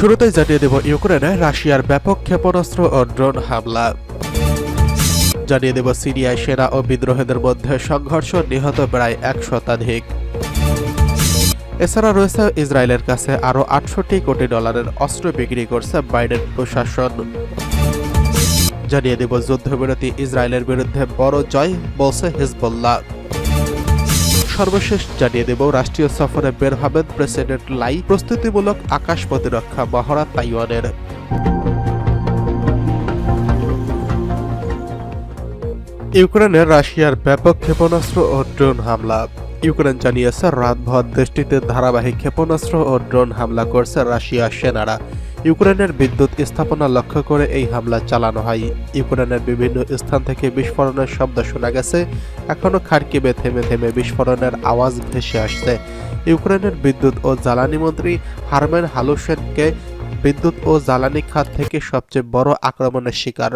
শুরুতেই জানিয়ে দেব ইউক্রেনে রাশিয়ার ব্যাপক ক্ষেপণাস্ত্র ও ড্রোন হামলা। জানিয়ে দেব সিরিয়ায় সেনা ও বিদ্রোহীদের মধ্যে সংঘর্ষ, নিহত প্রায় ১ শতাধিক। এছাড়া রয়েছে ইসরায়েলের কাছে আরও ৬৮ কোটি ডলারের অস্ত্র বিক্রি করছে বাইডেন প্রশাসন। জানিয়ে দেব যুদ্ধবিরতি ইসরায়েলের বিরুদ্ধে বড় জয় বলছে হিজবুল্লাহ। সর্বশেষ জানিয়ে দেব রাষ্ট্রীয় সফরে বের হবেন প্রেসিডেন্ট লাই, প্রস্তুতিমূলক আকাশ প্রতিরক্ষা মহড়া তাইওয়ানের। ইউক্রেনের রাশিয়ার ব্যাপক ক্ষেপণাস্ত্র ও ড্রোন হামলা। ইউক্রেন জানিয়েছে রাতভর দেশটিতে ধারাবাহিক ক্ষেপণাস্ত্র ও ড্রোন হামলা করছে রাশিয়া সেনারা। ইউক্রেনের বিদ্যুৎ স্থাপনা লক্ষ্য করে এই হামলা চালানো হয়। ইউক্রেনের বিভিন্ন স্থান থেকে বিস্ফোরণের শব্দ শোনা গেছে। এখনও খার্কিভে থেমে থেমে বিস্ফোরণের আওয়াজ ভেসে আসছে। ইউক্রেনের বিদ্যুৎ ও জ্বালানি মন্ত্রী হারমেন হালুশেনকে বিদ্যুৎ ও জ্বালানি খাত থেকে সবচেয়ে বড় আক্রমণের শিকার।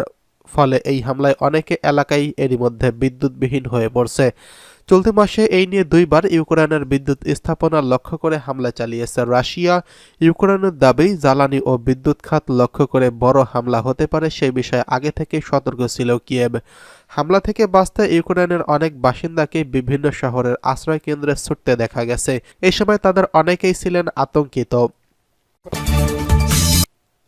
ফলে এই হামলায় অনেকে এলাকায় এরই মধ্যে বিদ্যুৎবিহীন হয়ে পড়ছে। চলতি মাসে এই নিয়ে ২ বার ইউক্রেনের বিদ্যুৎ স্থাপনা লক্ষ্য করে হামলা চালিয়েছে রাশিয়া। ইউক্রেনের দাবি, জ্বালানি ও বিদ্যুৎ খাত লক্ষ্য করে বড় হামলা হতে পারে সেই বিষয়ে আগে থেকেই সতর্ক ছিল কিয়েভ। হামলা থেকে বাঁচতে ইউক্রেনের অনেক বাসিন্দাকে বিভিন্ন শহরের আশ্রয় কেন্দ্রে ছুটতে দেখা গেছে। এই সময় তাদের অনেকেই ছিলেন আতঙ্কিত।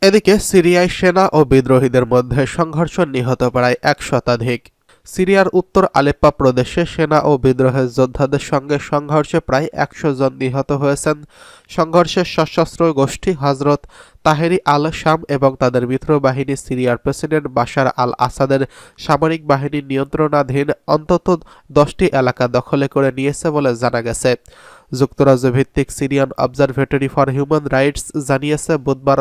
এদিকে সিরিয়ায় সেনা ও বিদ্রোহীদের মধ্যে সংঘর্ষ, নিহত প্রায় ১ শতাধিক। সিরিয়ার উত্তর আলেপ্পো প্রদেশে সেনা ও বিদ্রোহের যোদ্ধাদের সঙ্গে সংঘর্ষে প্রায় ১০০ জন নিহত হয়েছেন। সংঘর্ষে সশস্ত্র গোষ্ঠী হজরত তাহেরি আল শাম এবং তাদের মিত্র বাহিনী সিরিয়ার প্রেসিডেন্ট বাশার আল আসাদের সামরিক বাহিনীর নিয়ন্ত্রণাধীন অন্তত ১০টি এলাকা দখলে করে নিয়েছে বলে জানা গেছে। যুক্তরাজ্য ভিত্তিক Syrian observatory for human rights জানিয়েছে বুধবার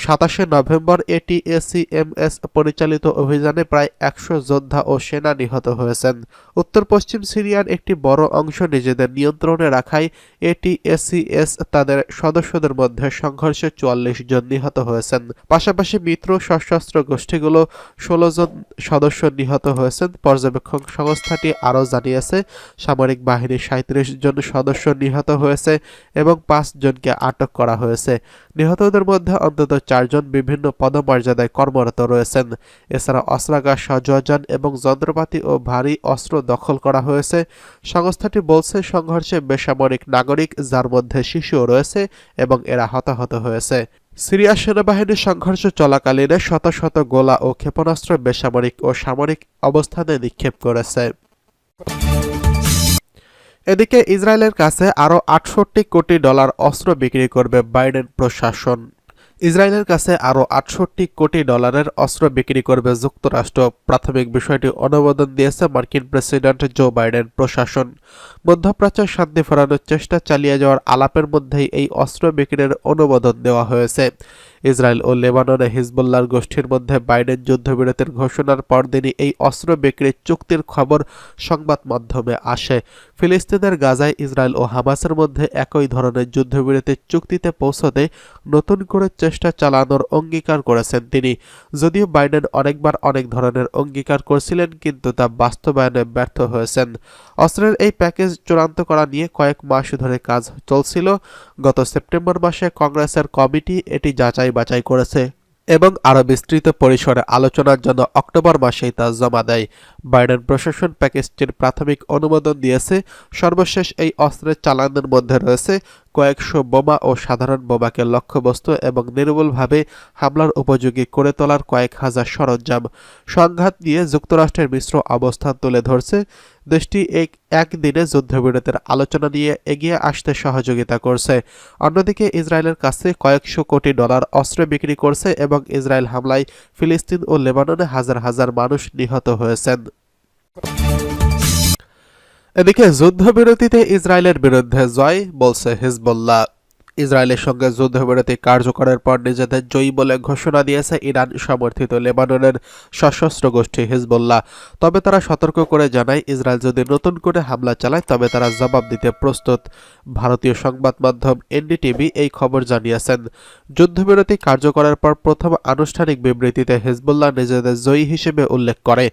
২৭শে নভেম্বর এটিএসিএমএস পরিচালিত অভিযানে প্রায় ১০০ যোদ্ধা ও সেনা নিহত হয়েছেন। উত্তর পশ্চিম সিরিয়ার একটি বড় অংশ নিজেদের নিয়ন্ত্রণে রাখায় এটিএসিএস তাদের সদস্যদের মধ্যে সংঘর্ষে ৪৪ জন নিহত হয়েছেন। পাশাপাশি মিত্র সশস্ত্র গোষ্ঠীগুলো ১৬ জন সদস্য নিহত হয়েছেন। পর্যবেক্ষণ সংস্থাটি আরও জানিয়েছে সামরিক বাহিনীর ৩৭ জন সদস্য নিহত হয়েছে এবং ৫ জনকে আটক করা হয়েছে। নিহতদের মধ্যে অন্তত ৪ জন বিভিন্ন পদমর্যাদায় কর্মরত রয়েছেন। এছাড়া অস্ত্রাগার, সরঞ্জাম এবং যন্ত্রপাতি ও ভারী অস্ত্র দখল করা হয়েছে। সংস্থাটি বলছে সংঘর্ষে বেসামরিক নাগরিক, যার মধ্যে শিশুও রয়েছে, এবং এরা হতাহত হয়েছে। সিরিয়া সেনাবাহিনীর সংঘর্ষ চলাকালীন শত শত গোলা ও ক্ষেপণাস্ত্র বেসামরিক ও সামরিক অবস্থানে নিক্ষেপ করেছে। এদিকে ইসরায়েলের কাছে আরও ৬৮ কোটি ডলার অস্ত্র বিক্রি করবে বাইডেন প্রশাসন। ইসরায়েলের কাছে আরও ৬৮ কোটি ডলারের অস্ত্র বিক্রি করবে যুক্তরাষ্ট্র। প্রাথমিক বিষয়টি অনুমোদন দিয়েছে মার্কিন প্রেসিডেন্ট জো বাইডেন প্রশাসন। মধ্যপ্রাচ্যে শান্তি ফেরানোর চেষ্টা চালিয়ে যাওয়ার আলাপের মধ্যেই এই অস্ত্র বিক্রির অনুমোদন দেওয়া হয়েছে। ইসরায়েল ও লেবাননে হিজবুল্লাহর গোষ্ঠীর মধ্যে বাইডেন যুদ্ধবিরতির ঘোষণার পরদিনই এই অস্ত্র বিক্রির চুক্তির খবর সংবাদ মাধ্যমে আসে। ফিলিস্তিনের গাজায় ইসরায়েল ও হামাসের মধ্যে একই ধরনের যুদ্ধবিরতির চুক্তিতে পৌঁছতে নতুন করে চেষ্টা চালানোর অঙ্গীকার করেছেন তিনি। যদিও বাইডেন অনেকবার অনেক ধরনের অঙ্গীকার করেছিলেন, কিন্তু তা বাস্তবায়নে ব্যর্থ হয়েছেন। অস্ত্রের এই প্যাকেজ চূড়ান্ত করা নিয়ে কয়েক মাস ধরে কাজ চলছিল। গত সেপ্টেম্বর মাসে কংগ্রেসের কমিটি এটি যাচাই বাছাই করেছে এবং আরও বিস্তৃত পরিসরে আলোচনার জন্য অক্টোবর মাসেই তা জমা দেয়। বাইডেন প্রশাসন প্যাকেজটির প্রাথমিক অনুমোদন দিয়েছে। সর্বশেষ এই অস্ত্রের চালানের মধ্যে রয়েছে কয়েকশো বোমা ও সাধারণ বোমাকে লক্ষ্যবস্তু এবং নির্ভুলভাবে হামলার উপযোগী করে তোলার কয়েক হাজার সরঞ্জাম। সংঘাত নিয়ে যুক্তরাষ্ট্রের মিশ্র অবস্থান তুলে ধরছে। দেশটি একদিনে যুদ্ধবিরতির আলোচনা নিয়ে এগিয়ে আসতে সহযোগিতা করছে। অন্যদিকে ইসরায়েলের কাছে কয়েকশো কোটি ডলার অস্ত্র বিক্রি করছে এবং ইসরায়েল হামলায় ফিলিস্তিন ও লেবাননে হাজার হাজার মানুষ নিহত হয়েছেন। এদিকে যুদ্ধবিরতিতে ইসরায়েলের বিরুদ্ধে জয় বলছে হিজবুল্লাহ। ইসরায়েলের সঙ্গে যুদ্ধবিরতি কার্যকরের পর নিজেদের জয়ী বলে ঘোষণা দিয়েছে ইরান সমর্থিত লেবাননের সশস্ত্র গোষ্ঠী হিজবুল্লাহ। তবে তারা সতর্ক করে জানায়, ইসরায়েল যদি নতুন করে হামলা চালায় তবে তারা জবাব দিতে প্রস্তুত। ভারতীয় সংবাদ মাধ্যম এনডিটিভি এই খবর জানিয়েছেন। যুদ্ধবিরতি কার্যকরের পর প্রথম আনুষ্ঠানিক বিবৃতিতে হিজবুল্লাহ নিজেদের জয়ী হিসেবে উল্লেখ করে।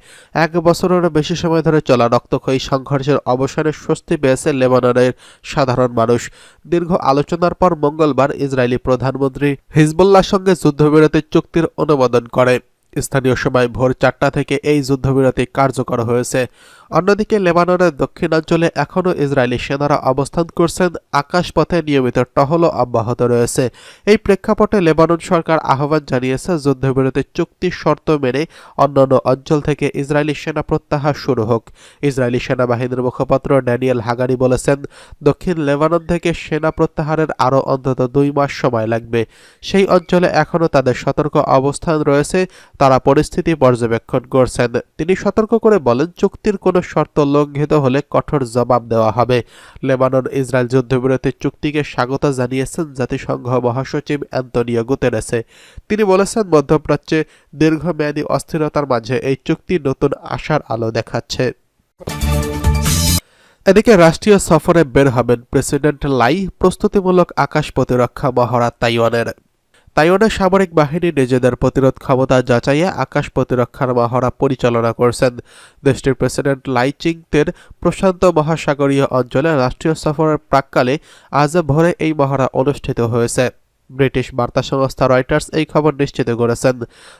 ১ বছরেরও বেশি সময় ধরে চলা রক্তক্ষয়ী সংঘর্ষের অবসানে স্বস্তি পেয়েছে লেবাননের সাধারণ মানুষ। দীর্ঘ আলোচনার পর মঙ্গলবার ইসরায়েলি প্রধানমন্ত্রী হিজবুল্লাহর সঙ্গে যুদ্ধবিরতির চুক্তির অনুমোদন করে। স্থানীয় সময় ভোর 4টা থেকে এই যুদ্ধবিরতি কার্যকর হয়েছে। অন্যদিকে লেবাননের দক্ষিণাঞ্চলে এখনও ইসরায়েলি সেনারা অবস্থান করছেন, আকাশপথে নিয়মিত টহলও অব্যাহত রয়েছে। এই প্রেক্ষাপটে লেবানন সরকার আহ্বান জানিয়েছে যুদ্ধবিরতির চুক্তির শর্ত মেনে অন্যান্য অঞ্চল থেকে ইসরায়েলি সেনা প্রত্যাহার শুরু হোক। ইসরায়েলি সেনাবাহিনীর মুখপাত্র ড্যানিয়েল হাগারি বলেছেন, দক্ষিণ লেবানন থেকে সেনা প্রত্যাহারের আরও অন্তত 2 মাস সময় লাগবে। সেই অঞ্চলে এখনও তাদের সতর্ক অবস্থান রয়েছে, তারা পরিস্থিতি পর্যবেক্ষণ করছেন। তিনি সতর্ক করে বলেন, চুক্তির কোনো শর্ত লঙ্ঘিত হলে কঠোর জবাব দেওয়া হবে। লেবানন ইসরায়েল যুদ্ধবিরতির চুক্তিকে স্বাগত জানিয়েছেন জাতিসংঘ মহাসচিব অ্যান্তোনিও গুতেরেসে। তিনি বলেছেন, মধ্যপ্রাচ্যে দীর্ঘমেয়াদী অস্থিরতার মাঝে এই চুক্তি নতুন আশার আলো দেখাচ্ছে। এদিকে রাষ্ট্রীয় সফরে বের হবেন প্রেসিডেন্ট লাই, প্রস্তুতিমূলক আকাশ প্রতিরক্ষা মহড়া তাইওয়ানের। তাইওয়ানের সামরিক বাহিনী নিজেদের প্রতিরোধ ক্ষমতা যাচাইয়ে আকাশ প্রতিরক্ষার মহড়া পরিচালনা করছেন। দেশটির প্রেসিডেন্ট লাই চিং-তের প্রশান্ত মহাসাগরীয় অঞ্চলে রাষ্ট্রীয় সফরের প্রাক্কালে আজ ভোরে এই মহড়া অনুষ্ঠিত হয়েছে। ব্রিটিশ বার্তা সংস্থা রয়টার্স এই খবর নিশ্চিত করেছেন।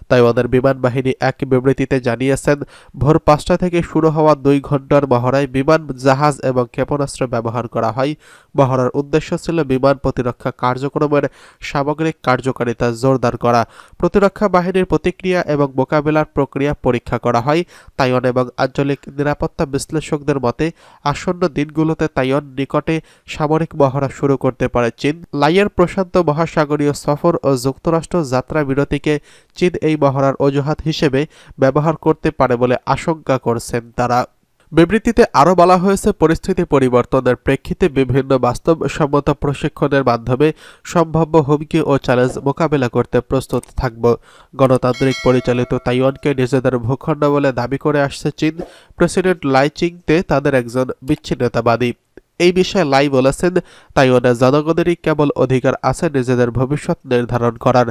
তাইওয়ানের বিমান বাহিনী এক বিবৃতিতে জানিয়েছেন, ভোর 5টা থেকে শুরু হওয়া 2 ঘণ্টার মহড়ায় বিমান, জাহাজ এবং ক্ষেপণাস্ত্র ব্যবহার করা হয়। মহড়ার উদ্দেশ্য ছিল বিমান প্রতিরক্ষা কার্যক্রমের সামগ্রিক কার্যকারিতা জোরদার করা। প্রতিরক্ষা বাহিনীর প্রতিক্রিয়া এবং মোকাবিলার প্রক্রিয়া পরীক্ষা করা হয়। তাইওয়ান এবং আঞ্চলিক নিরাপত্তা বিশ্লেষকদের মতে, আসন্ন দিনগুলোতে তাইওয়ান নিকটে সামরিক মহড়া শুরু করতে পারে চীন। লাইয়ের প্রশান্ত মহাসাগরীয় সফর ও যুক্তরাষ্ট্র যাত্রা বিরতিকে চীন এই মহড়ার অজুহাত হিসেবে ব্যবহার করতে পারে বলে আশঙ্কা করছেন তারা। বিবৃতিতে আরও বলা হয়েছে, পরিস্থিতি পরিবর্তনের প্রেক্ষিতে বিভিন্ন বাস্তবসম্মত প্রশিক্ষণের মাধ্যমে সম্ভাব্য হুমকি ও চ্যালেঞ্জ মোকাবেলা করতে প্রস্তুত থাকব। গণতান্ত্রিক পরিচালিত তাইওয়ানকে নিজেদের ভূখণ্ড বলে দাবি করে আসছে চীন। প্রেসিডেন্ট লাই চিং-তে তাদের একজন বিচ্ছিন্নতাবাদী। এই বিষয়ে লাই বলেছেন, তাইওয়ানের জনগণেরই কেবল অধিকার আছে নিজেদের ভবিষ্যৎ নির্ধারণ করার।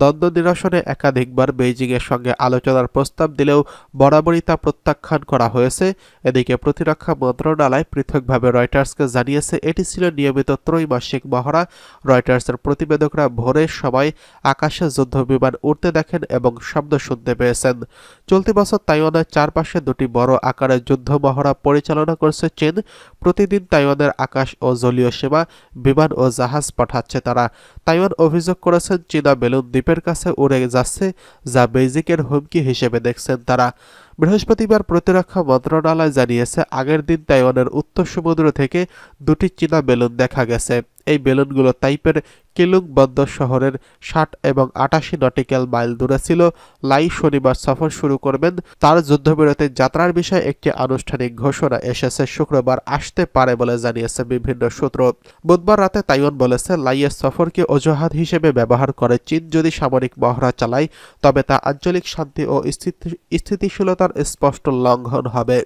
দ্বন্দ্ব নিরসনে একাধিকবার বেইজিংয়ের সঙ্গে আলোচনার প্রস্তাব দিলেও বরাবরই তা প্রত্যাখ্যান করা হয়েছে। এদিকে প্রতিরক্ষা মন্ত্রণালয় পৃথকভাবে রয়টার্সকে জানিয়েছে, এটি ছিল নিয়মিত ত্রৈমাসিক মহড়া। রয়টার্সের প্রতিবেদকরা ভোরের সময় আকাশে যুদ্ধবিমান উড়তে দেখেন এবং শব্দ শুনতে পেয়েছেন। চলতি বছর তাইওয়ানের চারপাশে 2টি বড় আকারের যুদ্ধ মহড়া পরিচালনা করছে চীন। প্রতিদিন তাইওয়ানের আকাশ ও জলীয় সীমা বিমান ও জাহাজ পাঠাচ্ছে তারা। তাইওয়ান অভিযোগ করেছেন, চীনা বেলুন দ্বীপের কাছে উড়ে যাচ্ছে, যা বেইজিংয়ের হুমকি হিসেবে দেখছেন তারা। বৃহস্পতিবার প্রতিরক্ষা মন্ত্রণালয় জানিয়েছে, আগের দিন তাইওয়ানের উত্তর সমুদ্র থেকে 2টি চীনা বেলুন দেখা গেছে। এই বেলুনগুলো তাইপের কিলুং বন্দর শহরের 60 এবং 88 নটিক্যাল মাইল দূরে ছিল। লাই শনিবার সফর শুরু করবেন। তার যুদ্ধবিরতির যাত্রার বিষয়ে একটি আনুষ্ঠানিক ঘোষণা এসেছে, শুক্রবার আসতে পারে বলে জানিয়েছে বিভিন্ন সূত্র। বুধবার রাতে তাইওয়ান বলেছে, লাইয়ের সফরকে অজুহাত হিসেবে ব্যবহার করে চীন যদি সামরিক মহড়া চালায়, তবে তা আঞ্চলিক শান্তি ও স্থিতিশীলতার স্পষ্ট লঙ্ঘন হবে।